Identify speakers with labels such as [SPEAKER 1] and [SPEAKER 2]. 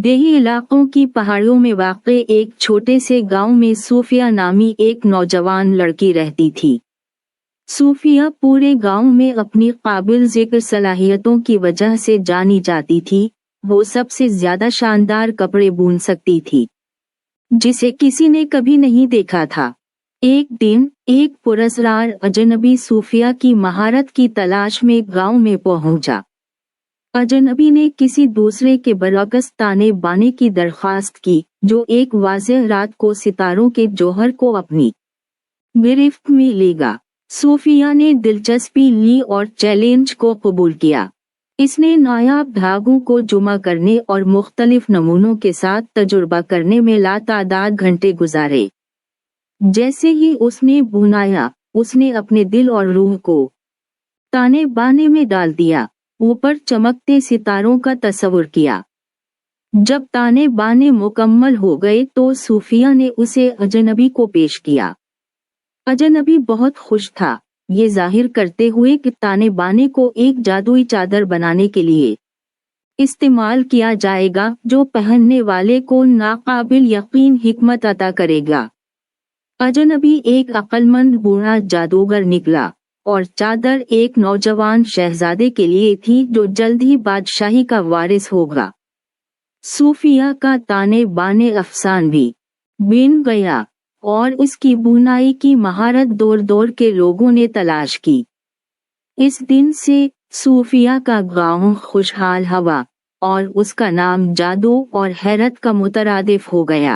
[SPEAKER 1] دیہی علاقوں کی پہاڑیوں میں واقع ایک چھوٹے سے گاؤں میں صوفیہ نامی ایک نوجوان لڑکی رہتی تھی۔ صوفیہ پورے گاؤں میں اپنی قابل ذکر صلاحیتوں کی وجہ سے جانی جاتی تھی۔ وہ سب سے زیادہ شاندار کپڑے بن سکتی تھی، جسے کسی نے کبھی نہیں دیکھا تھا۔ ایک دن ایک پراسرار اجنبی صوفیہ کی مہارت کی تلاش میں گاؤں میں پہنچا۔ اجنبی نے کسی دوسرے کے برعکس تانے بانے کی درخواست کی، جو ایک واضح رات کو ستاروں کے جوہر کو اپنی گرفت میں لے گا۔ صوفیہ نے دلچسپی لی اور چیلنج کو قبول کیا۔ اس نے نایاب دھاگوں کو جمع کرنے اور مختلف نمونوں کے ساتھ تجربہ کرنے میں لاتعداد گھنٹے گزارے۔ جیسے ہی اس نے بنایا، اس نے اپنے دل اور روح کو تانے بانے میں ڈال دیا، اوپر چمکتے ستاروں کا تصور کیا۔ جب تانے بانے مکمل ہو گئے تو صوفیہ نے اسے اجنبی کو پیش کیا۔ اجنبی بہت خوش تھا، یہ ظاہر کرتے ہوئے کہ تانے بانے کو ایک جادوئی چادر بنانے کے لیے استعمال کیا جائے گا جو پہننے والے کو ناقابل یقین حکمت عطا کرے گا۔ اجنبی ایک عقل مند بوڑھا جادوگر نکلا، اور چادر ایک نوجوان شہزادے کے لیے تھی جو جلد ہی بادشاہی کا وارث ہوگا۔ صوفیہ کا تانے بانے افسانوی بن گیا، اور اس کی بنائی کی مہارت دور دور کے لوگوں نے تلاش کی۔ اس دن سے صوفیہ کا گاؤں خوشحال ہوا، اور اس کا نام جادو اور حیرت کا مترادف ہو گیا۔